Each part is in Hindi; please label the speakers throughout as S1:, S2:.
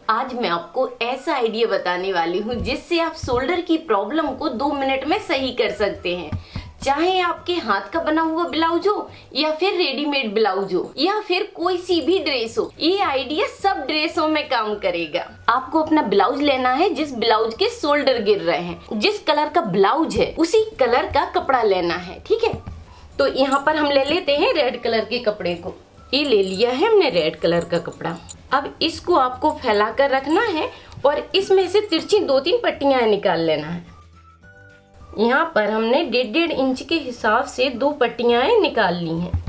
S1: आज मैं आपको ऐसा आइडिया बताने वाली हूँ जिससे आप शोल्डर की प्रॉब्लम को 2 मिनट में सही कर सकते हैं। चाहे आपके हाथ का बना हुआ ब्लाउज हो या फिर रेडीमेड ब्लाउज हो या फिर कोई सी भी ड्रेस हो, ये आइडिया सब ड्रेसों में काम करेगा। आपको अपना ब्लाउज लेना है जिस ब्लाउज के शोल्डर गिर रहे हैं, जिस कलर का ब्लाउज है उसी कलर का कपड़ा लेना है। ठीक है, तो यहाँ पर हम ले लेते हैं रेड कलर के कपड़े को। ये ले लिया है हमने रेड कलर का कपड़ा। अब इसको आपको फैला कर रखना है और इसमें से तिरछी 2-3 पट्टियां निकाल लेना है। यहाँ पर हमने 1.5 इंच के हिसाब से 2 पट्टियां निकाल ली हैं।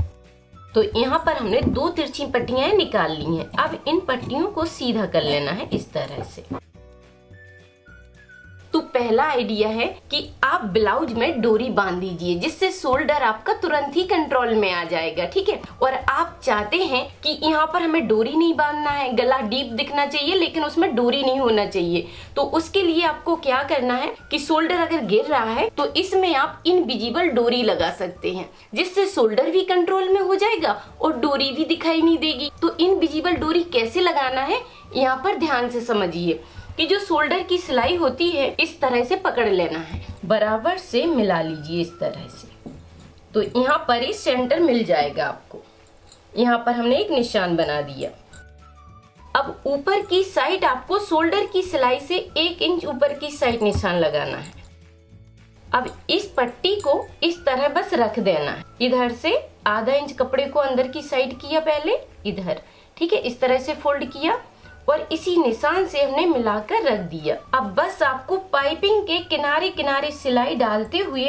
S1: तो यहाँ पर हमने 2 तिरछी पट्टियां निकाल ली हैं। अब इन पट्टियों को सीधा कर लेना है इस तरह से। तो पहला आइडिया है कि आप ब्लाउज में डोरी बांध दीजिए जिससे शोल्डर आपका तुरंत ही कंट्रोल में आ जाएगा। ठीक है, और आप चाहते हैं कि यहाँ पर हमें डोरी नहीं बांधना है, गला डीप दिखना चाहिए लेकिन उसमें डोरी नहीं होना चाहिए। तो उसके लिए आपको क्या करना है कि शोल्डर अगर गिर रहा है तो इसमें आप इनविजिबल डोरी लगा सकते हैं जिससे शोल्डर भी कंट्रोल में हो जाएगा और डोरी भी दिखाई नहीं देगी। तो इनविजिबल डोरी कैसे लगाना है यहाँ पर ध्यान से समझिए कि जो शोल्डर की सिलाई होती है इस तरह से पकड़ लेना है, बराबर से मिला लीजिए इस तरह से। तो यहाँ पर ही सेंटर मिल जाएगा आपको। यहाँ पर हमने एक निशान बना दिया। अब ऊपर की साइड आपको शोल्डर की सिलाई से 1 इंच ऊपर की साइड निशान लगाना है। अब इस पट्टी को इस तरह बस रख देना है। इधर से आधा इंच कपड़े को अंदर की साइड किया पहले इधर, ठीक है, इस तरह से फोल्ड किया और इसी निशान से हमने मिलाकर रख दिया। अब बस आपको पाइपिंग के किनारे किनारे सिलाई डालते हुए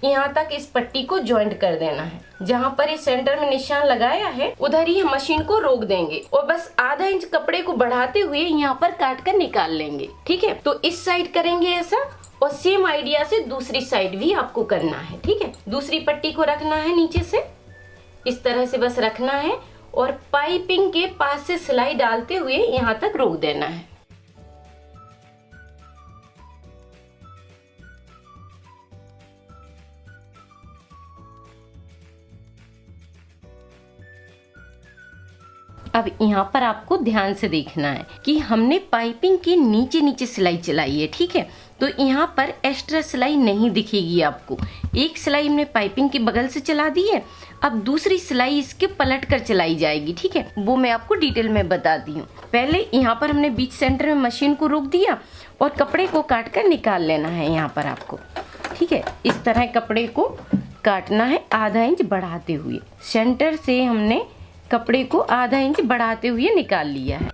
S1: यहाँ तक इस पट्टी को ज्वाइंट कर देना है। जहाँ पर इस सेंटर में निशान लगाया है उधर ही हम मशीन को रोक देंगे और बस आधा इंच कपड़े को बढ़ाते हुए यहाँ पर काट कर निकाल लेंगे। ठीक है, तो इस साइड करेंगे ऐसा और सेम आइडिया से दूसरी साइड भी आपको करना है। ठीक है, दूसरी पट्टी को रखना है नीचे से इस तरह से बस रखना है और पाइपिंग के पास से सिलाई डालते हुए यहाँ तक रोक देना है। अब यहाँ पर आपको ध्यान से देखना है कि हमने पाइपिंग के नीचे नीचे सिलाई चलाई है। ठीक है, तो यहाँ पर एक्स्ट्रा सिलाई नहीं दिखेगी आपको। एक सिलाई हमने पाइपिंग के बगल से चला दी है, अब दूसरी सिलाई इसके पलट कर चलाई जाएगी। ठीक है, वो मैं आपको डिटेल में बताती हूँ। पहले यहाँ पर हमने बीच सेंटर में मशीन को रोक दिया और कपड़े को काट कर निकाल लेना है यहाँ पर आपको। ठीक है, इस तरह कपड़े को काटना है आधा इंच बढ़ाते हुए। सेंटर से हमने कपड़े को आधा इंच बढ़ाते हुए निकाल लिया है।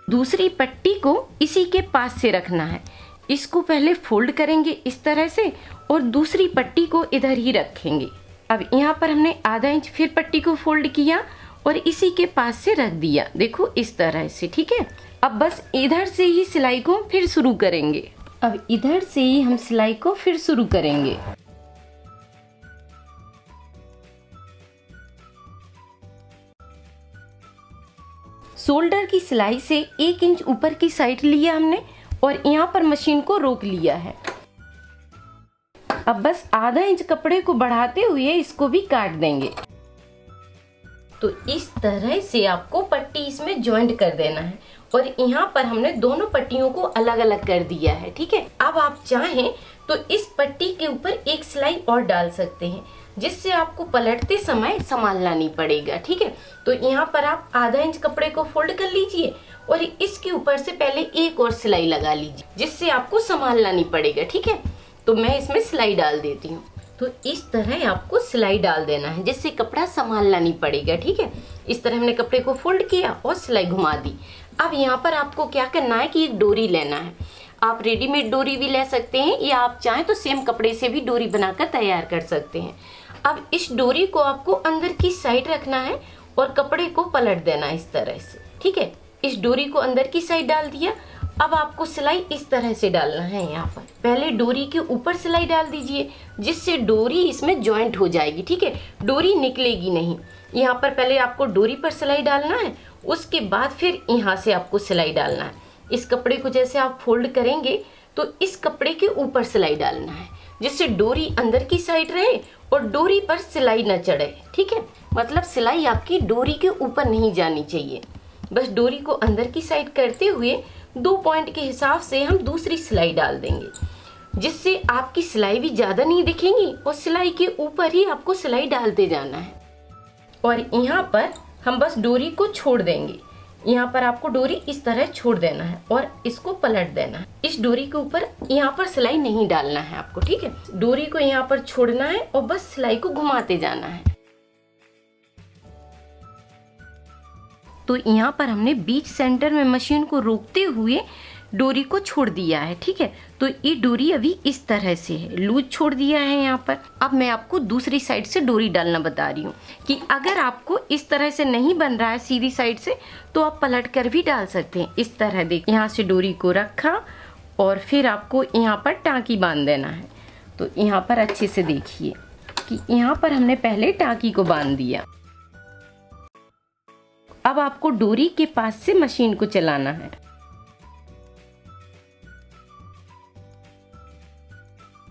S1: दूसरी पट्टी को इसी के पास से रखना है। इसको पहले फोल्ड करेंगे इस तरह से और दूसरी पट्टी को इधर ही रखेंगे। अब यहाँ पर हमने आधा इंच फिर पट्टी को फोल्ड किया और इसी के पास से रख दिया, देखो इस तरह से। ठीक है, अब बस इधर से ही सिलाई को फिर शुरू करेंगे। अब इधर से ही हम सिलाई को फिर शुरू करेंगे। शोल्डर की सिलाई से 1 इंच ऊपर की साइड लिया हमने और यहाँ पर मशीन को रोक लिया है। अब बस आधा इंच कपड़े को बढ़ाते हुए इसको भी काट देंगे। तो इस तरह से आपको पट्टी इसमें ज्वाइंट कर देना है और यहाँ पर हमने दोनों पट्टियों को अलग अलग कर दिया है। ठीक है, अब आप चाहें तो इस पट्टी के ऊपर एक सिलाई और डाल सकते हैं जिससे आपको पलटते समय संभालना नहीं पड़ेगा। ठीक है, तो यहाँ पर आप आधा इंच कपड़े को फोल्ड कर लीजिए और इसके ऊपर से पहले एक और सिलाई लगा लीजिए जिससे आपको संभालना नहीं पड़ेगा। ठीक है, तो मैं इसमें सिलाई डाल देती हूँ। तो इस तरह आपको सिलाई डाल देना है जिससे कपड़ा संभालना नहीं पड़ेगा। ठीक है, इस तरह हमने कपड़े को फोल्ड किया और सिलाई घुमा दी। अब यहाँ पर आपको क्या करना है कि एक डोरी लेना है। आप रेडीमेड डोरी भी ले सकते हैं या आप चाहें तो सेम कपड़े से भी डोरी बनाकर तैयार कर सकते हैं। अब इस डोरी को आपको अंदर की साइड रखना है और कपड़े को पलट देना है इस तरह से। ठीक है, इस डोरी को अंदर की साइड डाल दिया। अब आपको सिलाई इस तरह से डालना है। यहाँ पर पहले डोरी के ऊपर सिलाई डाल दीजिए जिससे डोरी इसमें ज्वाइंट हो जाएगी। ठीक है, डोरी निकलेगी नहीं। यहाँ पर पहले आपको डोरी पर सिलाई डालना है, उसके बाद फिर यहाँ से आपको सिलाई डालना है। इस कपड़े को जैसे आप फोल्ड करेंगे तो इस कपड़े के ऊपर सिलाई डालना है जिससे डोरी अंदर की साइड रहे और डोरी पर सिलाई न चढ़े। ठीक है, मतलब सिलाई आपकी डोरी के ऊपर नहीं जानी चाहिए। बस डोरी को अंदर की साइड करते हुए 2 पॉइंट के हिसाब से हम दूसरी सिलाई डाल देंगे, जिससे आपकी सिलाई भी ज्यादा नहीं दिखेंगी और सिलाई के ऊपर ही आपको सिलाई डालते जाना है। और यहाँ पर हम बस डोरी को छोड़ देंगे। यहाँ पर आपको डोरी इस तरह छोड़ देना है और इसको पलट देना है। इस डोरी के ऊपर यहाँ पर सिलाई नहीं डालना है आपको, ठीक है। डोरी को यहाँ पर छोड़ना है और बस सिलाई को घुमाते जाना है। तो यहाँ पर हमने बीच सेंटर में मशीन को रोकते हुए डोरी को छोड़ दिया है, ठीक है। तो ये डोरी अभी इस तरह से है, लूज छोड़ दिया है यहाँ पर। अब मैं आपको दूसरी साइड से डोरी डालना बता रही हूँ कि अगर आपको इस तरह से नहीं बन रहा है सीधी साइड से, तो आप पलट कर भी डाल सकते हैं। इस तरह देखिए, यहाँ से डोरी को रखा और फिर आपको यहाँ पर टाँकी बांध देना है। तो यहाँ पर अच्छे से देखिए कि यहाँ पर हमने पहले टाँकी को बांध दिया। अब आपको डोरी के पास से मशीन को चलाना है।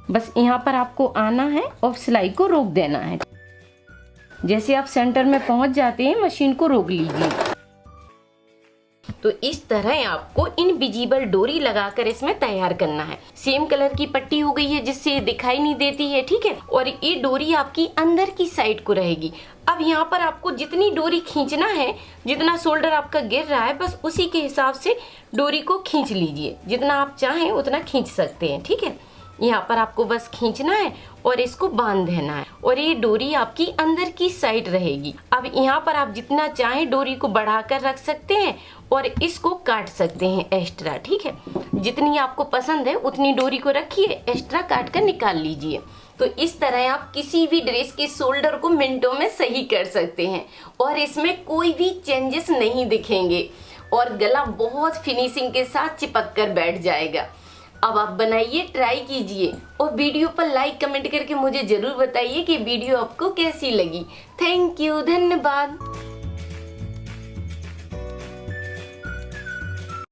S1: बस यहाँ पर आपको आना है और सिलाई को रोक देना है। जैसे आप सेंटर में पहुंच जाते हैं, मशीन को रोक लीजिए। तो इस तरह आपको इनविजिबल डोरी लगाकर इसमें तैयार करना है। सेम कलर की पट्टी हो गई है जिससे ये दिखाई नहीं देती है, ठीक है। और ये डोरी आपकी अंदर की साइड को रहेगी। अब यहाँ पर आपको जितनी डोरी खींचना है, जितना शोल्डर आपका गिर रहा है, बस उसी के हिसाब से डोरी को खींच लीजिए। जितना आप चाहें उतना खींच सकते हैं, ठीक है। यहाँ पर आपको बस खींचना है और इसको बांध देना है और ये डोरी आपकी अंदर की साइड रहेगी। अब यहाँ पर आप जितना चाहें डोरी को बढ़ाकर रख सकते हैं और इसको काट सकते हैं एक्स्ट्रा, ठीक है। जितनी आपको पसंद है उतनी डोरी को रखिए, एक्स्ट्रा काट कर निकाल लीजिए। तो इस तरह आप किसी भी ड्रेस के शोल्डर को मिनटों में सही कर सकते हैं और इसमें कोई भी चेंजेस नहीं दिखेंगे और गला बहुत फिनिशिंग के साथ चिपक कर बैठ जाएगा। अब आप बनाइए, ट्राई कीजिए और वीडियो पर लाइक कमेंट करके मुझे जरूर बताइए कि वीडियो आपको कैसी लगी। थैंक यू, धन्यवाद।